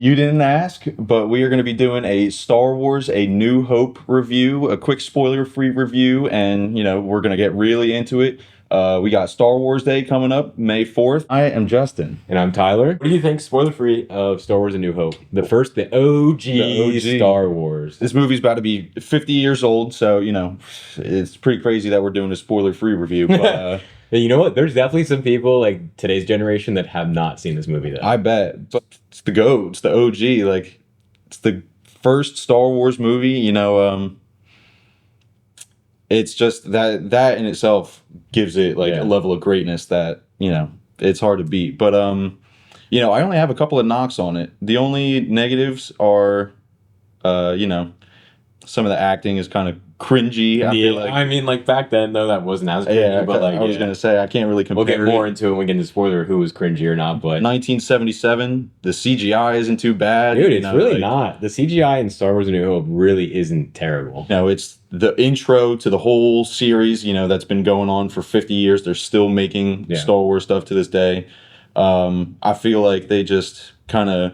You didn't ask, but we are going to be doing a Star Wars A New Hope review, a quick spoiler-free review, and, we're going to get really into it. We got Star Wars Day coming up, May 4th. I am Justin. And I'm Tyler. What do you think, spoiler free, of Star Wars A New Hope? The OG Star Wars. This movie's about to be 50 years old, so, it's pretty crazy that we're doing a spoiler-free review. But, you know what? There's definitely some people, like today's generation, that have not seen this movie, though. I bet. But it's the GOAT. It's the OG. Like, it's the first Star Wars movie, it's just that in itself gives it a level of greatness that, it's hard to beat. But, I only have a couple of knocks on it. The only negatives are, some of the acting is kind of cringy. I feel like. I mean, back then though, that wasn't as cringy. Yeah, but I was gonna say I can't really compare. We'll get more into it when we get into spoiler who was cringy or not. But 1977, the CGI isn't too bad. Dude, it's really not. The CGI in Star Wars: A New Hope really isn't terrible. No, it's the intro to the whole series. That's been going on for 50 years. They're still making Star Wars stuff to this day. I feel like they just kind of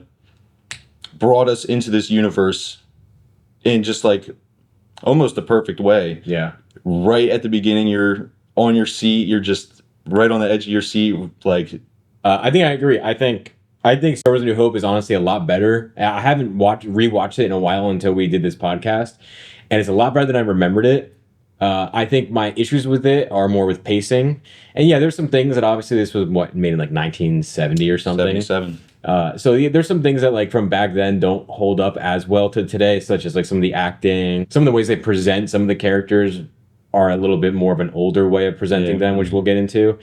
brought us into this universe in just almost the perfect way. Yeah. Right at the beginning, you're on your seat. You're just right on the edge of your seat. I think I agree. I think Star Wars: A New Hope is honestly a lot better. I haven't rewatched it in a while until we did this podcast, and it's a lot better than I remembered it. I think my issues with it are more with pacing, and there's some things that obviously this was made in 1970 or something. 77. There's some things that from back then don't hold up as well to today, such as some of the acting, some of the ways they present some of the characters are a little bit more of an older way of presenting them, which we'll get into.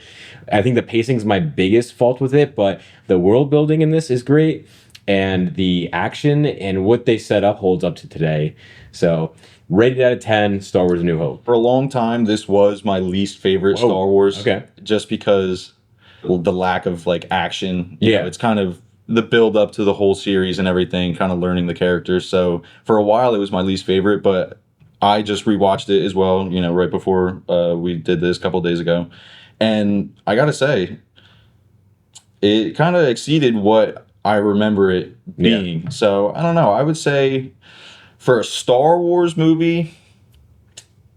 I think the pacing's my biggest fault with it, but the world building in this is great, and the action and what they set up holds up to today. So rated out of 10, Star Wars: A New Hope. For a long time, this was my least favorite Star Wars. Okay. Just because the lack of action. It's kind of the build up to the whole series and everything, kind of learning the characters. So for a while, it was my least favorite, but I just rewatched it as well, right before we did this a couple of days ago. And I got to say, it kind of exceeded what I remember it being. Yeah. So I don't know. I would say for a Star Wars movie,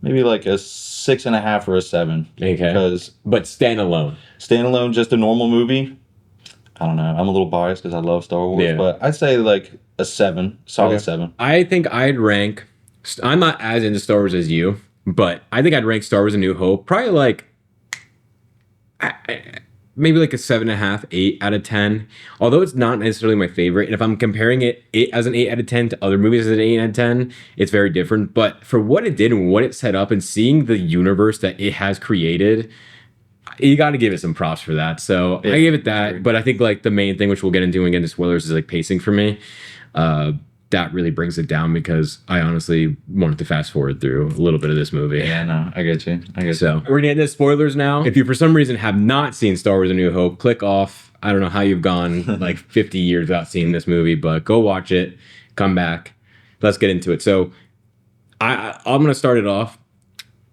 maybe a 6.5 or a 7. Okay. But standalone, just a normal movie. I don't know. I'm a little biased because I love Star Wars, but I'd say a 7, solid 7. I think I'd rank. I'm not as into Star Wars as you, but I think I'd rank Star Wars: A New Hope probably maybe a 7.5, 8 out of 10. Although it's not necessarily my favorite, and if I'm comparing it as an 8 out of 10 to other movies as an 8 out of 10, it's very different. But for what it did and what it set up, and seeing the universe that it has created, you got to give it some props for that. So I give it that. But I think the main thing, which we'll get into when we get into spoilers, is pacing for me. That really brings it down because I honestly wanted to fast forward through a little bit of this movie. Yeah, no, I get you. So we're gonna get into spoilers now. If you for some reason have not seen Star Wars: A New Hope, click off. I don't know how you've gone 50 years without seeing this movie, but go watch it, come back. Let's get into it. So I'm gonna start it off.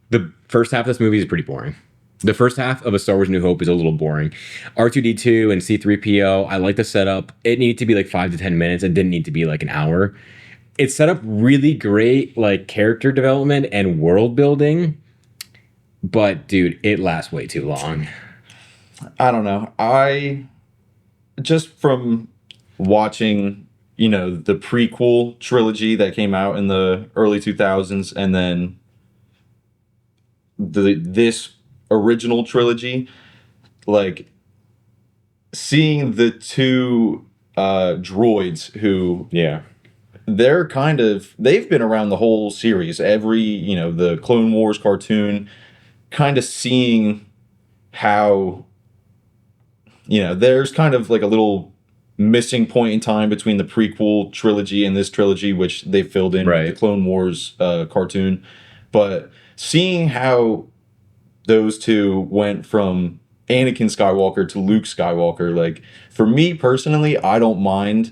The first half of this movie is pretty boring. The first half of A Star Wars: New Hope is a little boring. R2-D2 and C-3PO, I like the setup. It needed to be 5 to 10 minutes. It didn't need to be an hour. It set up really great character development and world building. But dude, it lasts way too long. I don't know. I just from watching, the prequel trilogy that came out in the early 2000s and then this original trilogy, seeing the two droids who they've been around the whole series, the Clone Wars cartoon, kind of seeing how there's kind of a little missing point in time between the prequel trilogy and this trilogy, which they filled in with the Clone Wars cartoon, but seeing how those two went from Anakin Skywalker to Luke Skywalker. For me personally, I don't mind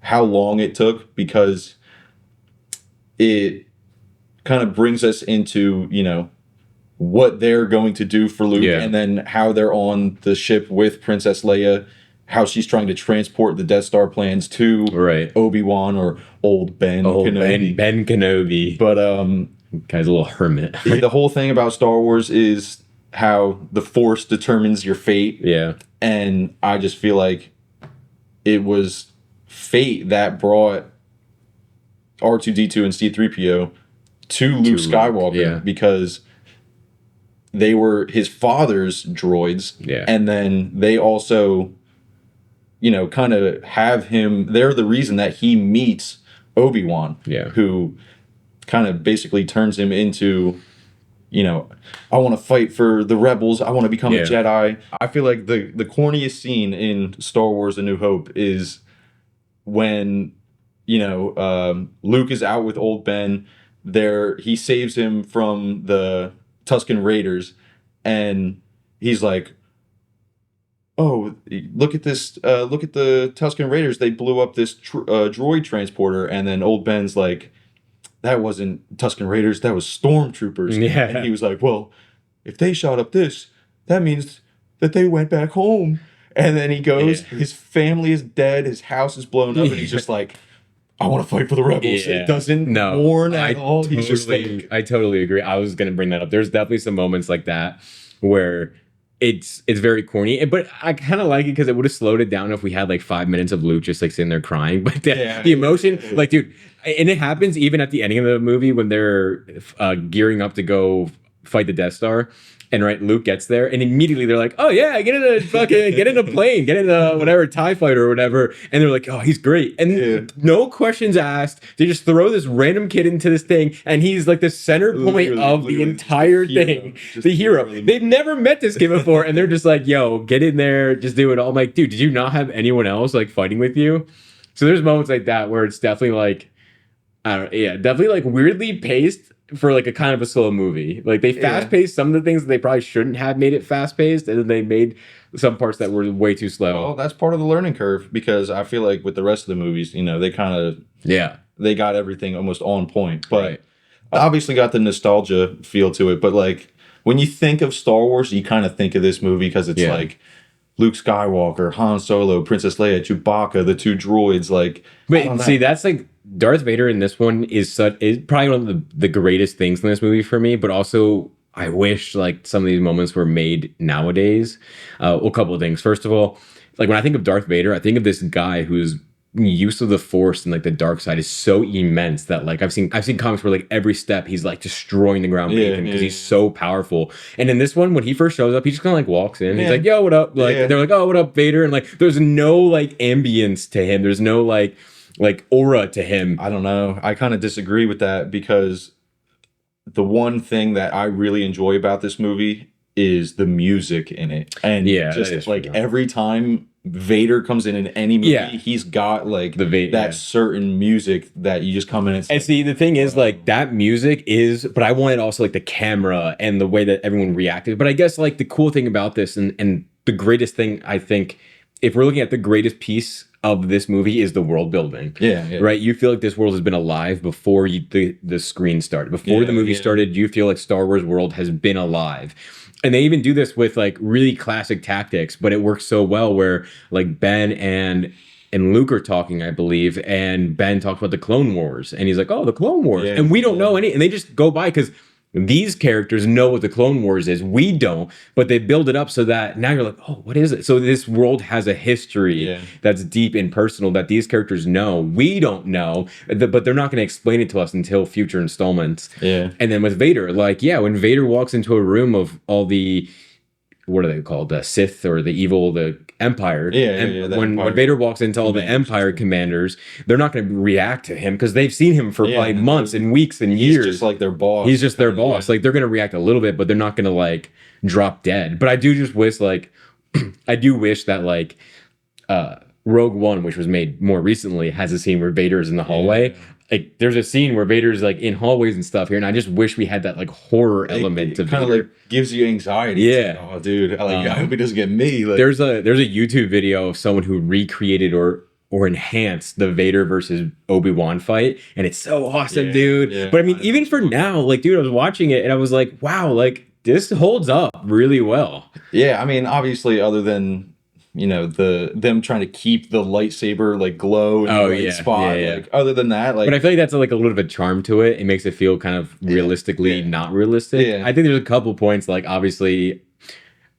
how long it took because it kind of brings us into, what they're going to do for Luke and then how they're on the ship with Princess Leia how she's trying to transport the Death Star plans to Right. Obi-Wan or old Ben Oh, Kenobi. Ben Kenobi. But Guy's a little hermit. the whole thing about Star Wars is how the Force determines your fate. Yeah. And I just feel like it was fate that brought R2-D2 and C-3PO to Luke Skywalker, yeah. because they were his father's droids. Yeah. And then they also, you know, kind of have him, they're the reason that he meets Obi-Wan, Yeah. who kind of basically turns him into, you know, I want to fight for the rebels. I want to become a Jedi. I feel like the corniest scene in Star Wars: A New Hope is when, you know, Luke is out with old Ben. He saves him from the Tusken Raiders, and he's like, "Oh, look at this! Look at the Tusken Raiders. They blew up this droid transporter." And then old Ben's like, "That wasn't Tusken Raiders. That was stormtroopers." Yeah. And he was like, "Well, if they shot up this, that means that they went back home." And then he goes, his family is dead, his house is blown up, and he's just like, "I want to fight for the rebels." Yeah. It doesn't mourn at all. He's just like, I totally agree. I was gonna bring that up. There's definitely some moments like that where it's very corny, but I kind of like it because it would have slowed it down if we had like 5 minutes of Luke just like sitting there crying. But the emotion, like, dude, and it happens even at the ending of the movie when they're gearing up to go fight the Death Star. And right, Luke gets there, and immediately they're like, "Oh yeah, get in a plane, get in a whatever TIE fighter or whatever." And they're like, "Oh, he's great." And no questions asked. They just throw this random kid into this thing, and he's like the center point of the entire thing. The hero. They've never met this kid before, and they're just like, "Yo, get in there, just do it all." I'm like, dude, did you not have anyone else like fighting with you? So there's moments like that where it's definitely like, definitely like weirdly paced for like a kind of a slow movie. Like they fast paced some of the things that they probably shouldn't have made it fast paced, and then they made some parts that were way too slow. Well, that's part of the learning curve, because I feel like with the rest of the movies, you know, they kind of they got everything almost on point, but obviously got the nostalgia feel to it. But like when you think of Star Wars, you kind of think of this movie because it's like Luke Skywalker, Han Solo, Princess Leia, Chewbacca, the two droids. Like, but see, that's like Darth Vader in this one is probably one of the greatest things in this movie for me. But also, I wish like some of these moments were made nowadays. A couple of things. First of all, like when I think of Darth Vader, I think of this guy whose use of the Force and like the dark side is so immense that like I've seen comics where like every step he's like destroying the ground because he's so powerful. And in this one, when he first shows up, he just kind of like walks in. He's like, "Yo, what up?" Like they're like, "Oh, what up, Vader?" And like there's no like ambience to him. There's no like aura to him. I don't know. I kind of disagree with that, because the one thing that I really enjoy about this movie is the music in it. And just like every time Vader comes in any movie, he's got like that certain music that you just come in and see, the thing is like that music is, but I wanted also like the camera and the way that everyone reacted. But I guess like the cool thing about this and the greatest thing, I think, if we're looking at the greatest piece of this movie, is the world building. Right? You feel like this world has been alive before the screen started. Before the movie started, you feel like Star Wars world has been alive. And they even do this with like really classic tactics, but it works so well where like Ben and Luke are talking, I believe, and Ben talks about the Clone Wars, and he's like, "Oh, the Clone Wars," and we don't know any, and they just go by because these characters know what the Clone Wars is. We don't, but they build it up so that now you're like, "Oh, what is it?" So this world has a history that's deep and personal that these characters know. We don't know, but they're not going to explain it to us until future installments. And then with Vader, like, when Vader walks into a room of all the, what are they called? The Sith or the evil, the Empire. When Vader walks into all the Empire commanders, they're not going to react to him because they've seen him for like months and weeks and years. He's just like their boss. He's just their boss. Like they're going to react a little bit, but they're not going to like drop dead. But I do just wish like, I do wish that like Rogue One, which was made more recently, has a scene where Vader is in the hallway. Like there's a scene where Vader's like in hallways and stuff here, and I just wish we had that like horror element of kind of like gives you anxiety. Like, oh, dude, I hope he doesn't get me. Like, there's a YouTube video of someone who recreated or enhanced the Vader versus Obi-Wan fight, and it's so awesome, dude. But I mean, even for now, like, dude, I was watching it and I was like, wow, like this holds up really well. Yeah, I mean, obviously, other than you know, them trying to keep the lightsaber like glow in Oh, the right yeah. spot. Yeah, yeah. Like other than that, like But I feel like that's like a little bit of charm to it. It makes it feel kind of Yeah, realistically yeah. not realistic. Yeah. I think there's a couple points, like obviously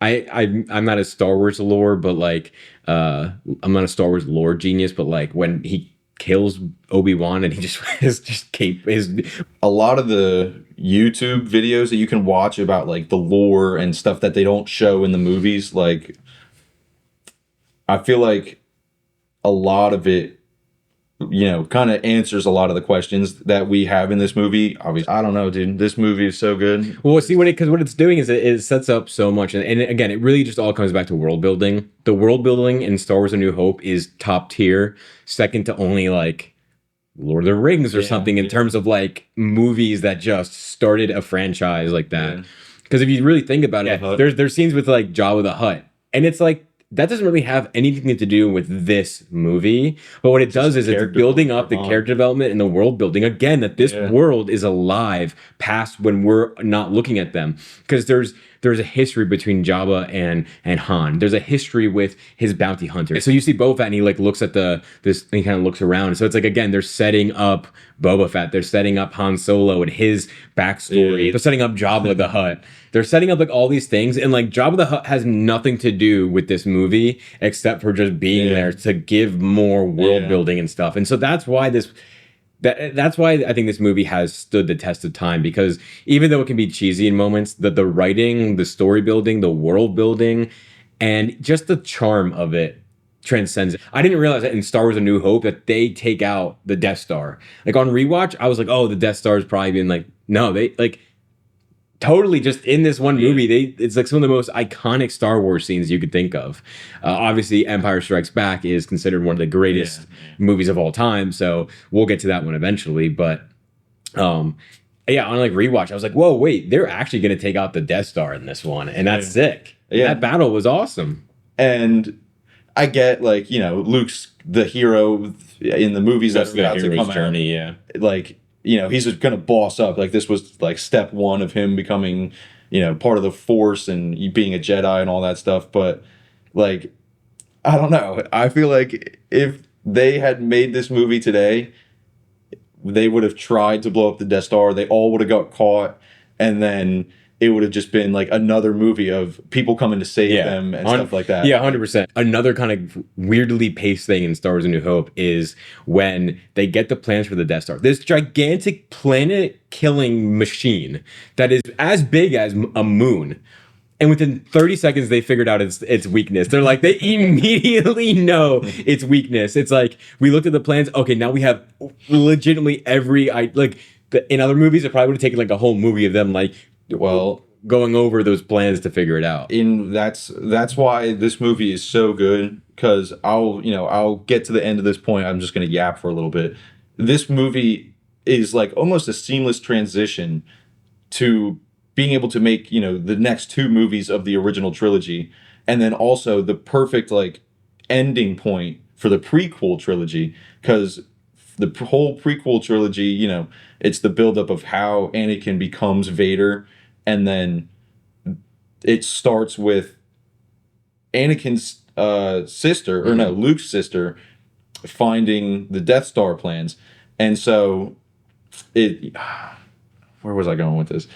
I'm not a Star Wars lore, but like I'm not a Star Wars lore genius, but like when he kills Obi-Wan and he just just cape his a lot of the YouTube videos that you can watch about like the lore and stuff that they don't show in the movies, like I feel like a lot of it, you know, kind of answers a lot of the questions that we have in this movie. Obviously, I don't know, dude. This movie is so good. Well, see, because what it's doing is it sets up so much, and again, it really just all comes back to world building. The world building in Star Wars: A New Hope is top tier, second to only like Lord of the Rings or Yeah, something in yeah. terms of like movies that just started a franchise like that. Yeah. Because if you really think about it, Hutt. there's scenes with like Jabba the Hutt, and it's like that doesn't really have anything to do with this movie. But what it does is it's character building development up the for Han. character development and the world building again. That this Yeah. world is alive past when we're not looking at them, because there's a history between Jabba and Han. There's a history with his bounty hunter. So you see Boba Fett and he like looks at this and he kind of looks around. So it's like again, they're setting up Boba Fett. They're setting up Han Solo and his backstory. Yeah. They're setting up Jabba the Hutt. They're setting up like all these things, and like Jabba the Hutt has nothing to do with this movie except for just being Yeah. there to give more world Yeah. building and stuff. And so that's why that's why I think this movie has stood the test of time, because even though it can be cheesy in moments, the writing, the story building, the world building, and just the charm of it transcends it. I didn't realize that in Star Wars: A New Hope that they take out the Death Star. Like on rewatch, I was like, oh, the Death Star is probably been like, no, they like totally just in this one movie, it's like some of the most iconic Star Wars scenes you could think of. Obviously, Empire Strikes Back is considered one of the greatest movies of all time, so we'll get to that one eventually. But yeah, on like rewatch, I was like, whoa, wait, they're actually going to take out the Death Star in this one, and that's sick. Yeah. That battle was awesome. And I get like, you know, Luke's the hero in the movies that are about to come out. yeah. Like, you know, he's just gonna boss up. Like this was like step one of him becoming, you know, part of the Force and being a Jedi and all that stuff. But like, I don't know. I feel like if they had made this movie today, they would have tried to blow up the Death Star. They all would have got caught, and then it would have just been like another movie of people coming to save them and stuff like that. Yeah, 100%. Another kind of weirdly paced thing in Star Wars: A New Hope is when they get the plans for the Death Star. This gigantic planet-killing machine that is as big as a moon. And within 30 seconds, they figured out its weakness. They're like, they immediately know its weakness. It's like, we looked at the plans. Okay, now we have legitimately in other movies, it probably would have taken like a whole movie of them like, Well, going over those plans to figure it out. That's why this movie is so good, because I'll get to the end of this point. I'm just gonna yap for a little bit. This movie is like almost a seamless transition to being able to make, you know, the next two movies of the original trilogy, and then also the perfect like ending point for the prequel trilogy, because the whole prequel trilogy, you know, it's the buildup of how Anakin becomes Vader, and then it starts with Anakin's sister, or no, Luke's sister, finding the Death Star plans, and so it. Where was I going with this?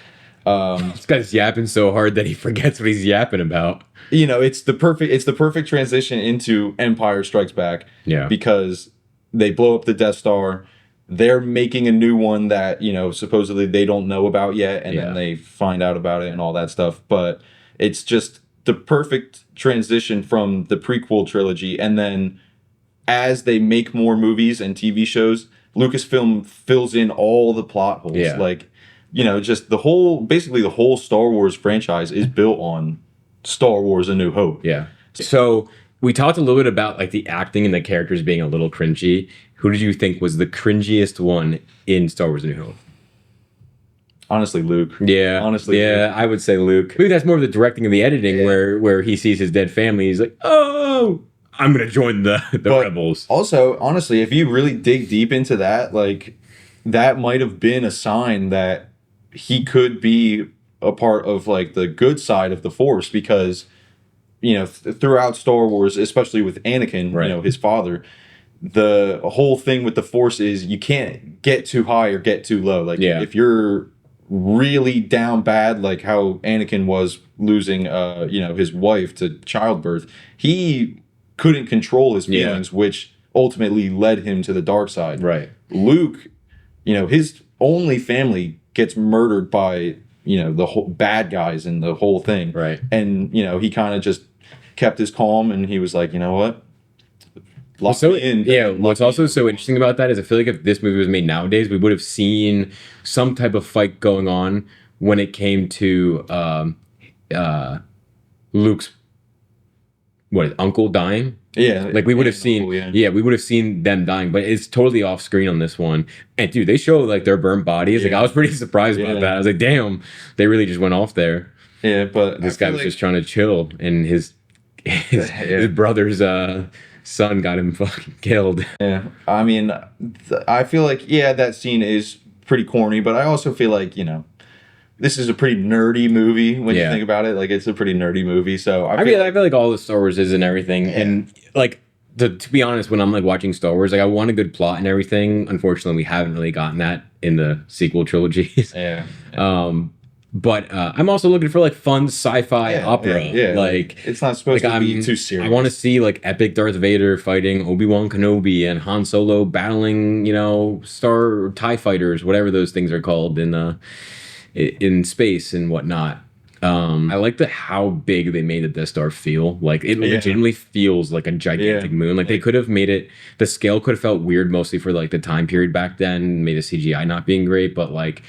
This guy's yapping so hard that he forgets what he's yapping about. You know, it's the perfect transition into Empire Strikes Back. Yeah. Because they blow up the Death Star. They're making a new one that, you know, supposedly they don't know about yet, and then they find out about it and all that stuff. But it's just the perfect transition from the prequel trilogy, and then as they make more movies and TV shows, Lucasfilm fills in all the plot holes. Yeah. Like, you know, just basically the whole Star Wars franchise is built on Star Wars: A New Hope. Yeah. So we talked a little bit about like the acting and the characters being a little cringy. Who did you think was the cringiest one in Star Wars: A New Hope? Honestly, Luke. Yeah. Honestly, Yeah, Luke. I would say Luke. I think that's more of the directing and the editing where he sees his dead family. He's like, oh, I'm going to join the But rebels. Also, honestly, if you really dig deep into that, like, that might have been a sign that he could be a part of like the good side of the Force, because throughout Star Wars, especially with Anakin, Right. his father, the whole thing with the Force is you can't get too high or get too low. Like Yeah. if you're really down bad, like how Anakin was losing, his wife to childbirth, he couldn't control his Yeah. feelings, which ultimately led him to the dark side. Right. Luke, his only family gets murdered by, the whole bad guys and the whole thing. Right. And, he kind of just kept his calm and he was like, you know what? Lock So me in. yeah, Lock what's me also in. so interesting about that is I feel like if this movie was made nowadays, we would have seen some type of fight going on when it came to Luke's uncle dying. Yeah. Like we would have and seen, Uncle, yeah, we would have seen them dying, but it's totally off screen on this one. And dude, they show like their burnt bodies. Like Yeah. I was pretty surprised Yeah. about that. I was like, damn, they really just went off there. Yeah, but This I guy feel was like- just trying to chill, and his Yeah. brother's son got him fucking killed. Yeah, I mean, I feel like that scene is pretty corny, but I also feel like this is a pretty nerdy movie when you Yeah. think about it. Like it's a pretty nerdy movie, so I feel like all the Star Wars is and everything, and like to be honest, when I'm like watching Star Wars, like I want a good plot and everything. Unfortunately, we haven't really gotten that in the sequel trilogies. yeah, But I'm also looking for like fun sci-fi opera. yeah. Like it's not supposed like to be I'm too serious. I want to see like epic Darth Vader fighting Obi-Wan Kenobi and Han Solo battling, Star TIE fighters, whatever those things are called in space and whatnot. I like how big they made the Death Star feel. Like it legitimately feels like a gigantic moon. Like they could have made it. The scale could have felt weird, mostly for like the time period back then. Made the CGI not being great, but like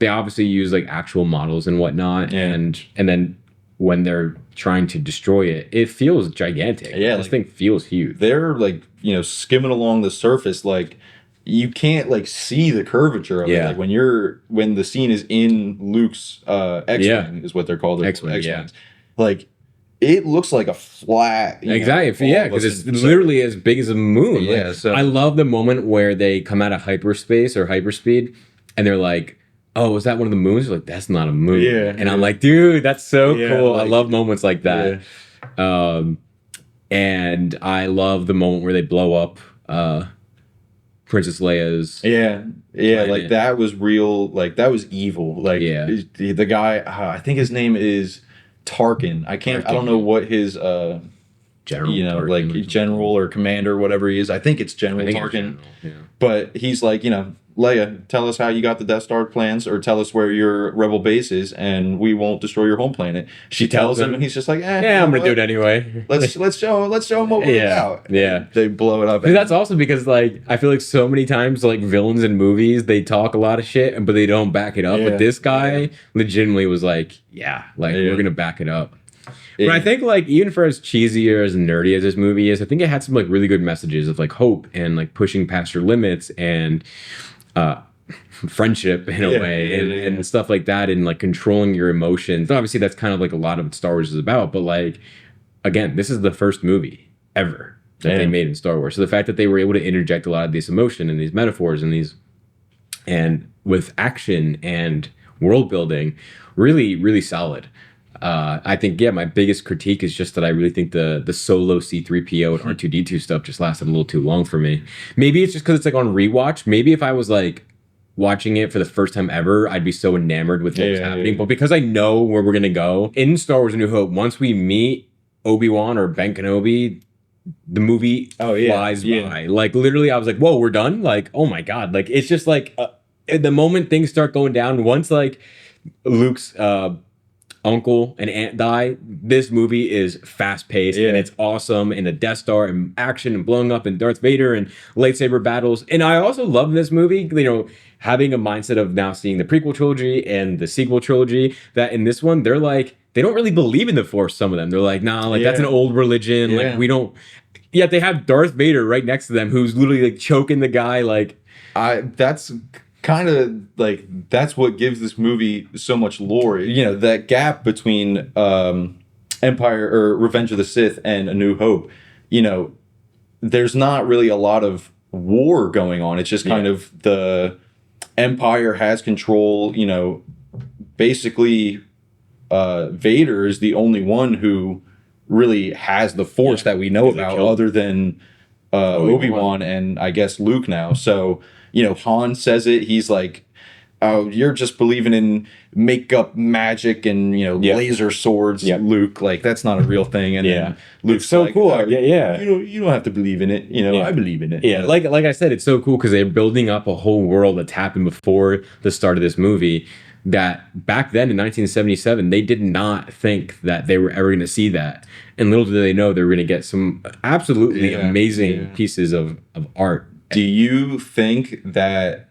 they obviously use like actual models and whatnot. Yeah. And then when they're trying to destroy it, it feels gigantic. Yeah, this like- thing feels huge. They're like skimming along the surface, like you can't like see the curvature of it. Yeah. Like when the scene is in Luke's X-wing is what they're called. They're X-wing, yeah. X-wings. Like it looks like a flat. Exactly. all Yeah, of a because it's sudden. So- literally as big as a moon. Like, Yeah, so- I love the moment where they come out of hyperspace or hyperspeed and they're like, oh, is that one of the moons? They're like, that's not a moon. Yeah, And I'm like, dude, that's so Yeah, cool. I like- love moments like that. And I love the moment where they blow up Princess Leia's. Yeah, Planet. like that was real. Like that was evil. Like Yeah. the guy, I think his name is Tarkin. I Tarkin. don't know what his General. Tarkin or like something. general or commander, whatever he is. I think it's I General think it's Tarkin. General, yeah. But he's like, Leia, tell us how you got the Death Star plans, or tell us where your rebel base is, and we won't destroy your home planet. She tells him, and he's just like, Yeah, I'm gonna do it anyway. Let's show him what we're Yeah, about. yeah. They blow it up. Dude, that's awesome because like I feel like so many times like villains in movies they talk a lot of shit but they don't back it up. Yeah. But this guy legitimately was like, we're gonna back it up. But I think like even for as cheesy or as nerdy as this movie is, I think it had some like really good messages of like hope and like pushing past your limits and friendship in a way and stuff like that and like controlling your emotions. Obviously that's kind of like a lot of what Star Wars is about, but like again, this is the first movie ever that they made in Star Wars. So the fact that they were able to interject a lot of this emotion and these metaphors and with action and world building, really, really solid. I think, my biggest critique is just that I really think the Solo C-3PO and R2-D2 stuff just lasted a little too long for me. Maybe it's just because it's like on rewatch. Maybe if I was like watching it for the first time ever, I'd be so enamored with what was happening. But because I know where we're going to go, in Star Wars A New Hope, once we meet Obi-Wan or Ben Kenobi, the movie flies by. Like literally I was like, whoa, we're done? Like, oh my God. Like it's just like the moment things start going down, once like Luke's uncle and aunt die, this movie is fast paced and it's awesome, and the Death Star and action and blowing up and Darth Vader and lightsaber battles. And I also love this movie, having a mindset of now seeing the prequel trilogy and the sequel trilogy, that in this one they're like, they don't really believe in the Force. Some of them, they're like, nah, like that's an old religion. Like we don't. Yet they have Darth Vader right next to them, who's literally like choking the guy. Like that's kind of like that's what gives this movie so much lore. That gap between Empire or Revenge of the Sith and A New Hope. There's not really a lot of war going on. It's just kind of the Empire has control. Basically, Vader is the only one who really has the Force that we know They about, killed- other than Obi-Wan and I guess Luke now. So, Han says it. He's like, "Oh, you're just believing in makeup magic and Yeah. laser swords, Yeah. Luke. Like that's not a real thing." And Yeah. then Luke's It's so like, cool. "Oh, Yeah. You don't have to believe in it. Yeah. I believe in it." Yeah, like I said, it's so cool because they're building up a whole world that's happened before the start of this movie. That back then in 1977, they did not think that they were ever going to see that, and little did they know they were going to get some absolutely Yeah, amazing yeah. pieces of art. Do you think that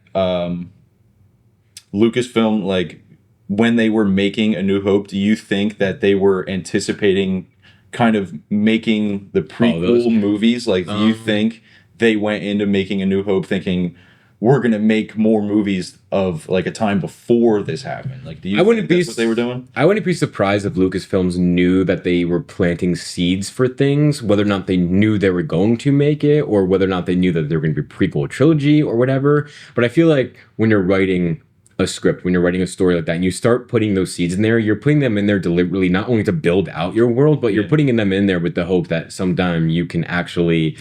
Lucasfilm, like when they were making A New Hope, do you think that they were anticipating kind of making the prequel those- movies? Like, do you think they went into making A New Hope thinking we're gonna make more movies of like a time before this happened? Like, do you think that's what they were doing? I wouldn't be surprised if Lucasfilms knew that they were planting seeds for things, whether or not they knew they were going to make it, or whether or not they knew that there were going to be prequel trilogy or whatever. But I feel like when you're writing a script, when you're writing a story like that, and you start putting those seeds in there, you're putting them in there deliberately, not only to build out your world, but you're putting them in there with the hope that sometime you can actually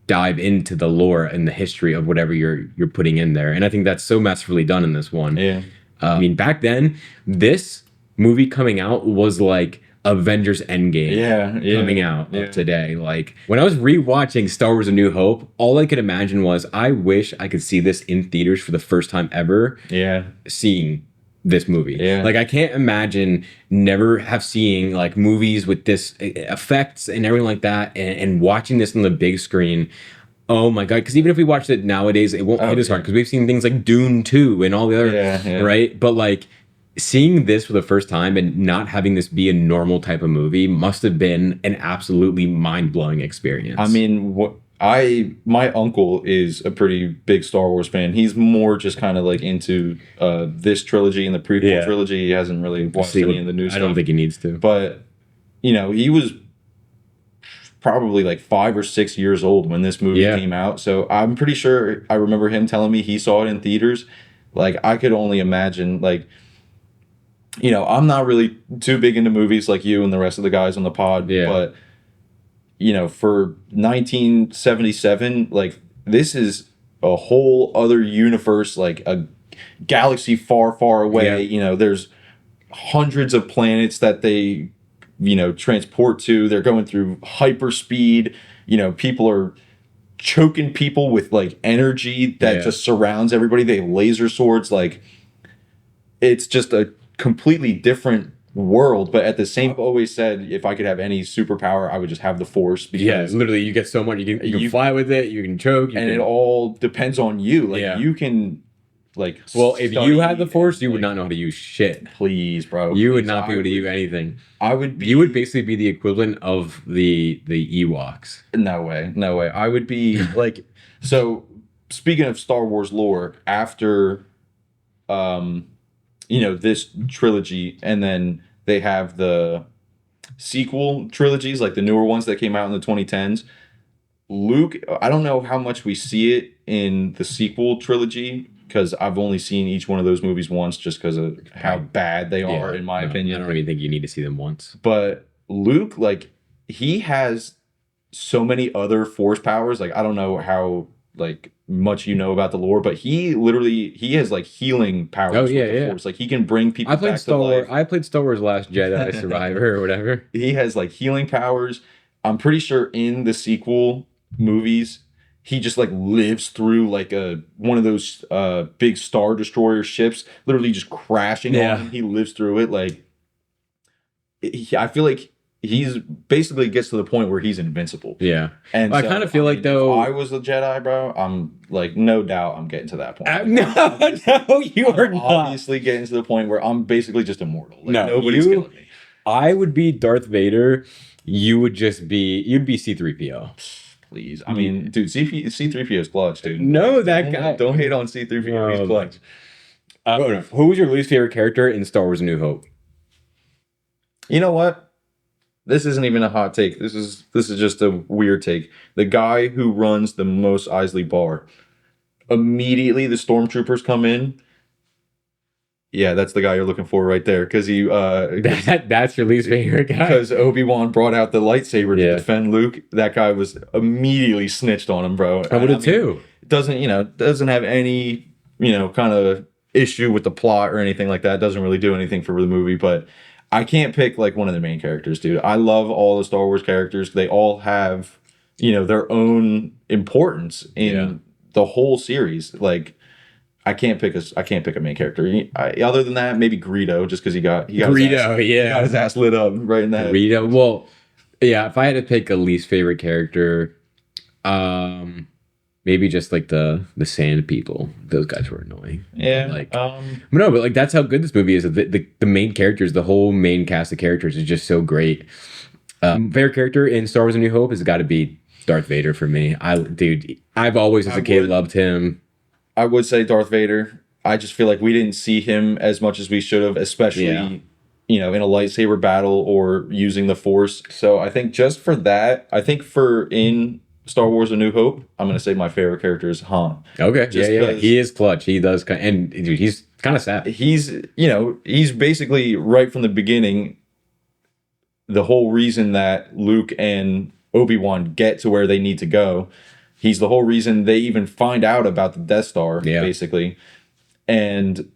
dive into the lore and the history of whatever you're putting in there. And I think that's so masterfully done in this one. Yeah. I mean, back then, this movie coming out was like Avengers Endgame coming out of today. Like when I was rewatching Star Wars: A New Hope, all I could imagine was, I wish I could see this in theaters for the first time ever. Yeah. Seeing this movie. Yeah. Like I can't imagine never have seeing like movies with this effects and everything like that, and watching this on the big screen. Oh my god! Because even if we watched it nowadays, it won't hit as hard because we've seen things like Dune 2 and all the other right. But like seeing this for the first time and not having this be a normal type of movie must have been an absolutely mind-blowing experience. I mean, my uncle is a pretty big Star Wars fan. He's more just kind of like into this trilogy and the prequel trilogy. He hasn't really watched any of the new stuff. I don't think he needs to. But he was probably like 5 or 6 years old when this movie came out. So I'm pretty sure I remember him telling me he saw it in theaters. Like I could only imagine, like, I'm not really too big into movies like you and the rest of the guys on the pod, but for 1977, like this is a whole other universe, like a galaxy far, far away. There's hundreds of planets that they transport to. They're going through hyperspeed. People are choking people with like energy that just surrounds everybody. They have laser swords. Like it's just a completely different world. But at the same, I've always said if I could have any superpower, I would just have the Force, because literally you get so much. You can fly with it. You can choke. it all depends on you. Like you can. Like, well, if you had the Force, you would not know how to use shit. Please, bro. You would not be able to use anything. You would basically be the equivalent of the Ewoks. No way. I would be like. So, speaking of Star Wars lore, after, this trilogy, and then they have the sequel trilogies, like the newer ones that came out in the 2010s. Luke, I don't know how much we see it in the sequel trilogy, because I've only seen each one of those movies once, just because of how bad they are, in my opinion. I don't even think you need to see them once. But Luke, like, he has so many other Force powers. Like, I don't know how like much you know about the lore, but he has like healing powers. With the Force. Like he can bring people. I played Star Wars Last Jedi Survivor or whatever. He has like healing powers. I'm pretty sure in the sequel movies, he just like lives through like one of those big Star Destroyer ships, literally just crashing on him. He lives through it. Like I feel like he's basically gets to the point where he's invincible. Yeah. And I kind of feel like though, if I was a Jedi, bro, I'm like, no doubt I'm getting to that point. No, you are not. Obviously getting to the point where I'm basically just immortal. Like, nobody's killing me. I would be Darth Vader. You'd be C-3PO. Please. I mean, dude, C-3PO is clutch, dude. No, that guy. Don't hate on C-3PO. He's clutch. Who was your least favorite character in Star Wars: A New Hope? You know what? This isn't even a hot take. This is just a weird take. The guy who runs the Mos Eisley bar. Immediately, the stormtroopers come in. Yeah, that's the guy you're looking for right there. Because That's your least favorite guy. because Obi-Wan brought out the lightsaber to Yeah. defend Luke. That guy was immediately snitched on him, bro. I would have too. Doesn't have any, kind of issue with the plot or anything like that. Doesn't really do anything for the movie, but I can't pick like one of the main characters, dude. I love all the Star Wars characters. They all have, their own importance in Yeah. the whole series. Like I can't pick a main character. Other than that, maybe Greedo, just because he got his Greedo, ass, yeah. got his ass lit up right in that. Rita. Well, yeah. If I had to pick a least favorite character, maybe just like the sand people. Those guys were annoying. Yeah, Like, no, but like that's how good this movie is. The main characters, the whole main cast of characters is just so great. Favorite character in Star Wars: A New Hope has got to be Darth Vader for me. I've always as a kid loved him. I would say Darth Vader. I just feel like we didn't see him as much as we should have, especially in a lightsaber battle or using the Force. So I think just for that, I think for in Star Wars: A New Hope, I'm gonna say my favorite character is Han. Okay, Just yeah. 'cause- He is clutch. He does, and dude, he's kind of sad. He's basically right from the beginning the whole reason that Luke and Obi-Wan get to where they need to go. He's the whole reason they even find out about the Death Star, basically. And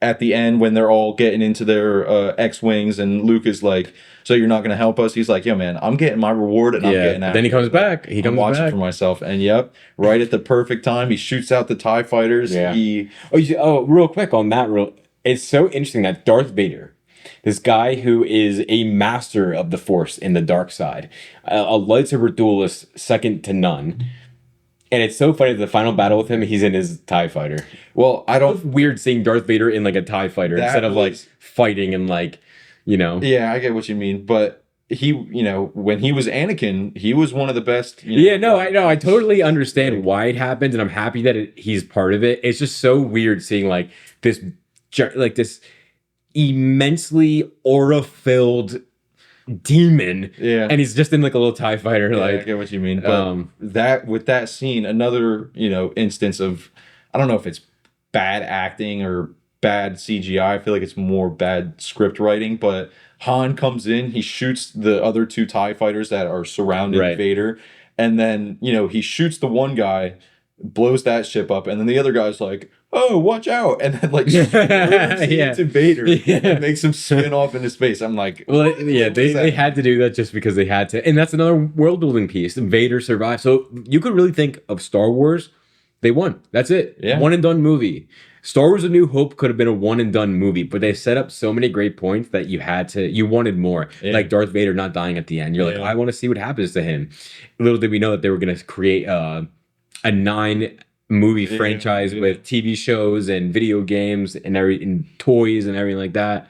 at the end, when they're all getting into their X-Wings and Luke is like, so you're not going to help us? He's like, yo, man, I'm getting my reward and I'm getting out. Then he comes back. I'm watching for myself. And yep, right at the perfect time, he shoots out the TIE fighters. Yeah. Real quick on that. It's so interesting that Darth Vader, this guy who is a master of the Force in the dark side, a lightsaber duelist second to none. And it's so funny that the final battle with him, he's in his TIE fighter. Well, I don't. It's weird seeing Darth Vader in like a TIE fighter instead of like fighting and like, Yeah, I get what you mean. But he, when he was Anakin, he was one of the best. I know. I totally understand why it happened, and I'm happy that he's part of it. It's just so weird seeing like this immensely aura-filled demon, and he's just in like a little TIE fighter. Yeah, like, I get what you mean. But that scene, another instance of, I don't know if it's bad acting or bad CGI. I feel like it's more bad script writing. But Han comes in, he shoots the other two TIE fighters that are surrounding Vader, and then he shoots the one guy, blows that ship up, and then the other guy's like, oh, watch out, and then like into Vader and makes him spin off into space. I'm like, well, yeah, they had to do that just because they had to, and that's another world building piece. Vader survived, so you could really think of Star Wars, they won. That's it. One and done movie. Star Wars: A New Hope could have been a one and done movie, but they set up so many great points that you wanted more. Like Darth Vader not dying at the end. You're like, I want to see what happens to him. Little did we know that they were going to create a 9-movie franchise with TV shows and video games and toys and everything like that.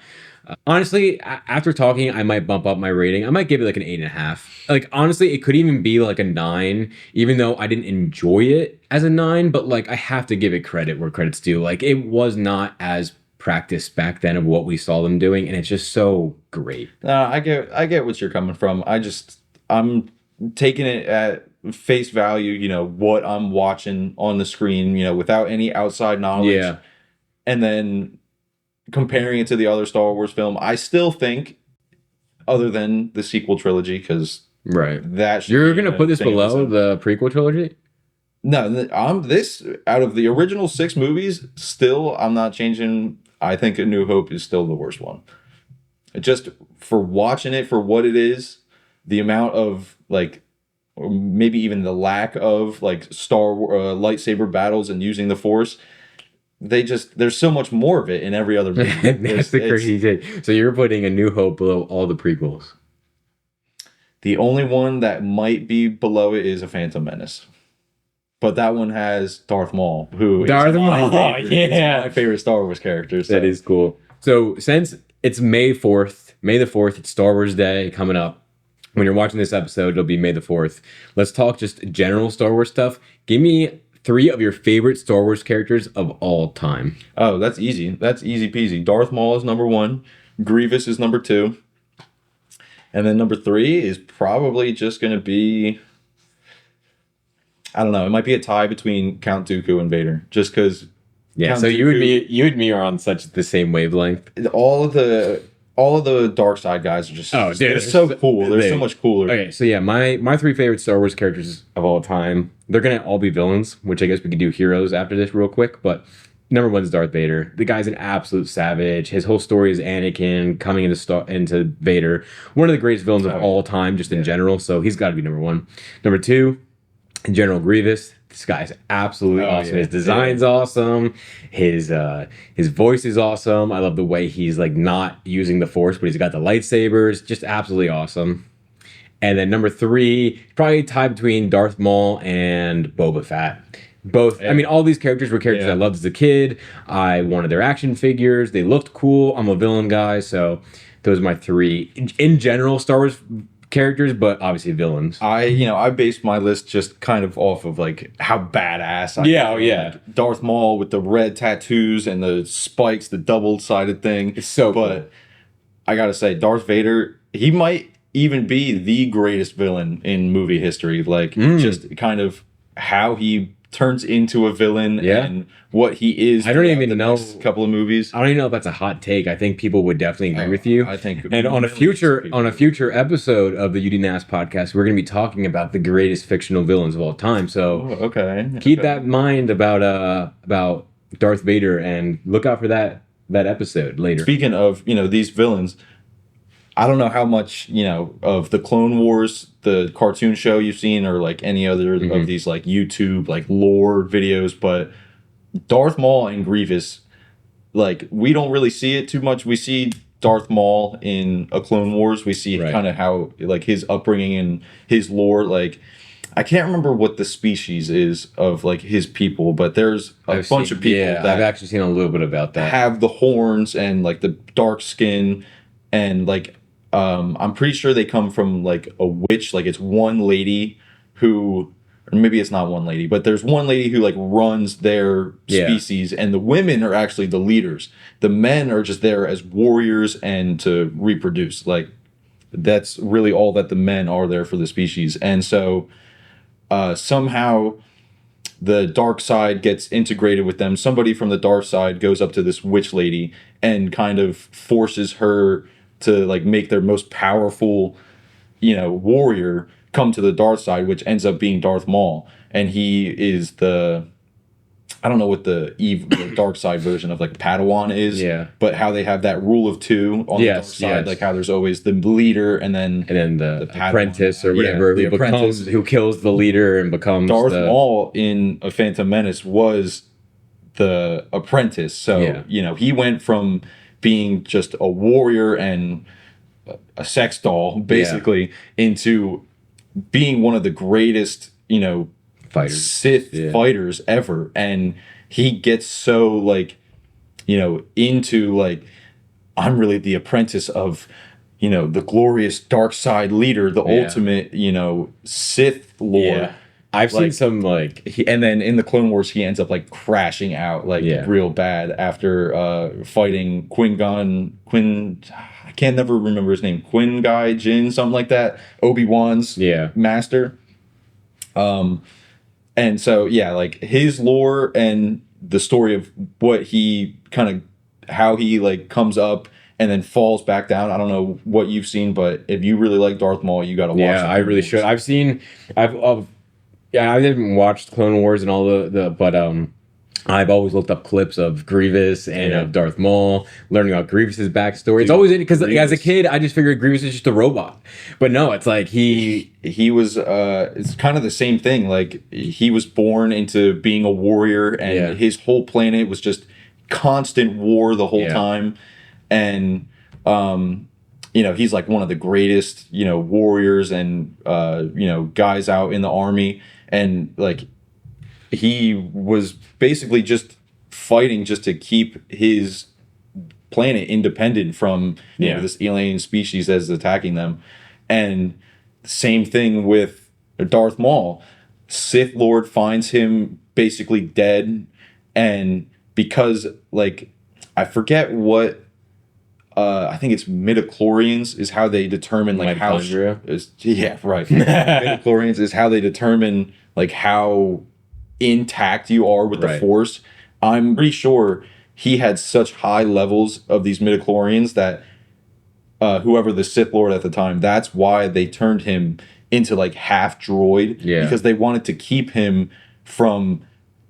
Honestly, after talking, I might bump up my rating. I might give it like an 8.5. Like, honestly, it could even be like a 9, even though I didn't enjoy it as a 9, but like I have to give it credit where credit's due. Like, it was not as practiced back then of what we saw them doing, and it's just so great. I get what you're coming from. I'm taking it at face value, what I'm watching on the screen, without any outside knowledge. Yeah. And then comparing it to the other Star Wars film, I still think, other than the sequel trilogy, because that you're gonna put this below the prequel trilogy. No, this out of the original 6 movies. Still, I'm not changing. I think A New Hope is still the worst one. Just for watching it for what it is, the amount of like, or maybe even the lack of like lightsaber battles and using the Force. There's so much more of it in every other movie. That's the crazy thing. So you're putting A New Hope below all the prequels. The only one that might be below it is A Phantom Menace. But that one has Darth Maul, who is my favorite Star Wars character. So. That is cool. So since it's May the 4th, it's Star Wars Day coming up. When you're watching this episode, it'll be May the 4th. Let's talk just general Star Wars stuff. Give me 3 of your favorite Star Wars characters of all time. Oh, that's easy. That's easy peasy. Darth Maul is number 1. Grievous is number 2. And then number 3 is probably just going to be... I don't know. It might be a tie between Count Dooku and Vader. Just because Yeah, Count so Dooku. you and me are on such the same wavelength. All of the dark side guys are just Oh, dude, they're so cool. They're so much cooler. Okay, so yeah, my three favorite Star Wars characters of all time, they're gonna all be villains, which I guess we could do heroes after this real quick. But number one is Darth Vader. The guy's an absolute savage. His whole story is Anakin coming into Vader, one of the greatest villains of all time, just in general. So he's got to be number one. Number two, General Grievous. This guy's absolutely awesome. Yeah. His design's awesome. His voice is awesome. I love the way he's like not using the Force, but he's got the lightsabers. Just absolutely awesome. And then number three, probably tied between Darth Maul and Boba Fett. Both, I mean, all these characters were characters I loved as a kid. I wanted their action figures. They looked cool. I'm a villain guy, so those are my three. In general, Star Wars characters, but obviously villains. I based my list just kind of off of like how badass. Like Darth Maul with the red tattoos and the spikes, the double-sided thing. It's so cool. But I gotta say, Darth Vader, he might even be the greatest villain in movie history. Like just kind of how he turns into a villain and what he is. I don't even know couple of movies. I don't even know if that's a hot take. I think people would definitely agree with you. I think, and on a future episode of the UDNAS podcast, we're going to be talking about the greatest fictional villains of all time. So keep that in mind about Darth Vader, and look out for that episode later. Speaking of these villains, I don't know how much, of the Clone Wars, the cartoon show you've seen, or like any other of these like YouTube, like lore videos, but Darth Maul and Grievous, like we don't really see it too much. We see Darth Maul in a Clone Wars. We see kind of how like his upbringing and his lore. Like I can't remember what the species is of like his people, but there's a bunch of people that I've actually seen a little bit about that. Have the horns and like the dark skin and like I'm pretty sure they come from like a witch. Like it's one lady who, or maybe it's not one lady, but there's one lady who like runs their species, and the women are actually the leaders. The men are just there as warriors and to reproduce. Like that's really all that the men are there for the species. And so somehow the dark side gets integrated with them. Somebody from the dark side goes up to this witch lady and kind of forces her to like make their most powerful, warrior come to the dark side, which ends up being Darth Maul. And he is I don't know what the dark side version of like Padawan is, but how they have that rule of two on the dark side, like how there's always the leader and then the apprentice or whatever who kills the leader and becomes Darth Maul in A Phantom Menace was the apprentice. So he went from being just a warrior and a sex doll basically into being one of the greatest Sith fighters ever. And he gets so like into like, I'm really the apprentice of the glorious dark side leader, the ultimate Sith Lord. I've seen some like and then in the Clone Wars he ends up like crashing out like real bad after fighting I can't never remember his name, Qui-Gon Jinn, something like that, Obi-Wan's master. And so like his lore and the story of what he kind of how he like comes up and then falls back down. I don't know what you've seen, but if you really like Darth Maul, you got to watch. Yeah, I really should. I haven't watched Clone Wars and all but I've always looked up clips of Grievous and of Darth Maul, learning about Grievous's backstory. It's always because as a kid, I just figured Grievous is just a robot, but no, it's like he was. It's kind of the same thing. Like he was born into being a warrior, and his whole planet was just constant war the whole time, and he's like one of the greatest warriors and guys out in the army. And like he was basically just fighting just to keep his planet independent from this alien species that's attacking them. And same thing with Darth Maul. Sith Lord finds him basically dead, and because like I forget what I think it's midichlorians is how they determine like midichlorians is how they determine like how intact you are with the Force. I'm pretty sure he had such high levels of these midichlorians that whoever the Sith Lord at the time, that's why they turned him into like half droid. Yeah. Because they wanted to keep him from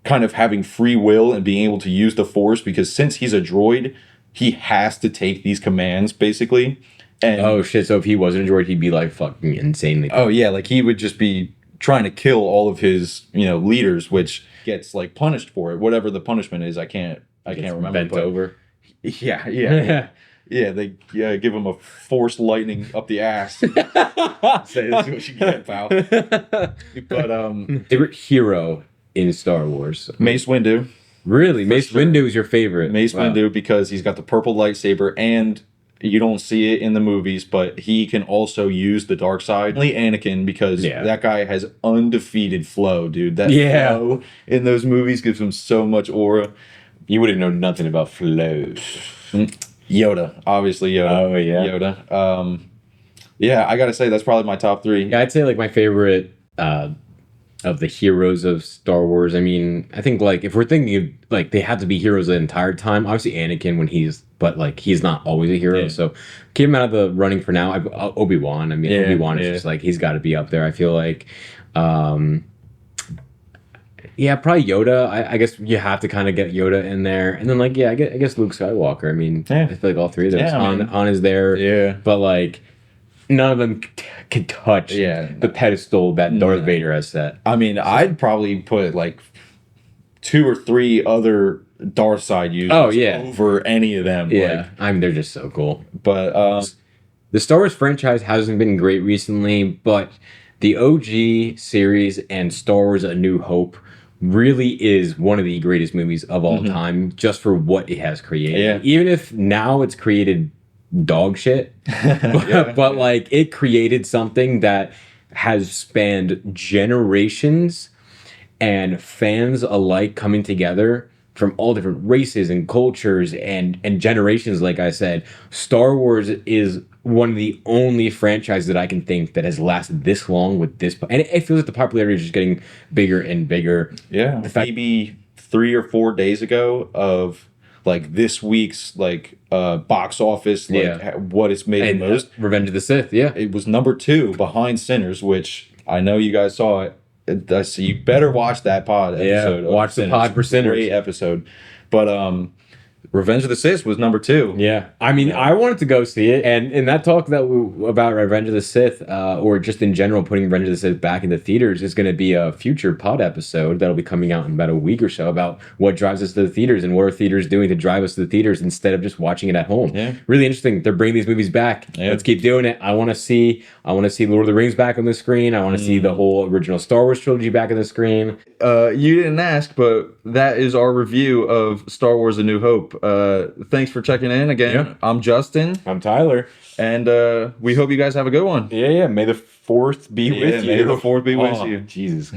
kind of having free will and being able to use the Force, because since he's a droid, he has to take these commands basically. And Oh shit! So if he wasn't a droid, he'd be like fucking insanely. oh yeah, like he would just be trying to kill all of his, leaders, which gets like punished for it. Whatever the punishment is, I can't remember. Bent but over. Yeah, yeah. Yeah, they give him a force lightning up the ass. Say this is what you get, pal. But Favorite hero in Star Wars? Mace Windu. Really, Mace sure. Windu is your favorite. Mace Wow. Windu, because he's got the purple lightsaber, and you don't see it in the movies, but he can also use the dark side. Only Anakin, because Yeah. that guy has undefeated flow, dude. That Yeah. flow in those movies gives him so much aura. You would have known nothing about flow. Yoda, obviously Yoda. Oh, yeah. Yoda. Yeah, I gotta say that's probably my top three. Yeah, I'd say like my favorite of the heroes of Star Wars. I mean, I think like if we're thinking of, like they have to be heroes the entire time. Obviously Anakin when he's not always a hero. Yeah. So keep him out of the running for now. Obi-Wan. I mean, Yeah, Obi-Wan is yeah. just like he's got to be up there. I feel like. Yeah, probably Yoda. I guess you have to kind of get Yoda in there, and then like I guess Luke Skywalker. I mean, Yeah. I feel like all three of those. Yeah, I mean- Han is there, Yeah. but like none of them can touch Yeah. the pedestal that Darth Vader has set. I mean, I'd probably put like 2 or 3 other Darth side users Oh, yeah. over any of them. Yeah, Like, I mean they're just so cool. but The Star Wars franchise hasn't been great recently, but the OG series and Star Wars: A New Hope really is one of the greatest movies of all time, just for what it has created. Yeah. Even if now it's created dog shit, but like it created something that has spanned generations and fans alike coming together from all different races and cultures and generations. Like I said, Star Wars is one of the only franchises that I can think that has lasted this long with this, and it feels like the popularity is just getting bigger and bigger. yeah, maybe 3 or 4 days ago of like this week's like box office, like Yeah. what it's made And the most. Revenge of the Sith, yeah. It was number 2 behind Sinners, which I know you guys saw it. So you better watch that pod episode. of watch the pod for Sinners. Great episode. But Revenge of the Sith was number 2. Yeah, I mean, I wanted to go see it, and in that talk about Revenge of the Sith, or just in general putting Revenge of the Sith back into theaters, is going to be a future pod episode that'll be coming out in about a week or so about what drives us to the theaters and what are theaters doing to drive us to the theaters instead of just watching it at home. Yeah. Really interesting. They're bringing these movies back. Yeah. Let's keep doing it. I want to see Lord of the Rings back on the screen. I want to see the whole original Star Wars trilogy back on the screen. You didn't ask, but that is our review of Star Wars: A New Hope. Thanks for checking in again. Yeah. I'm Justin, I'm Tyler. and we hope you guys have a good one. Yeah. May the 4th be with you. May the 4th be with Oh, you. Jesus.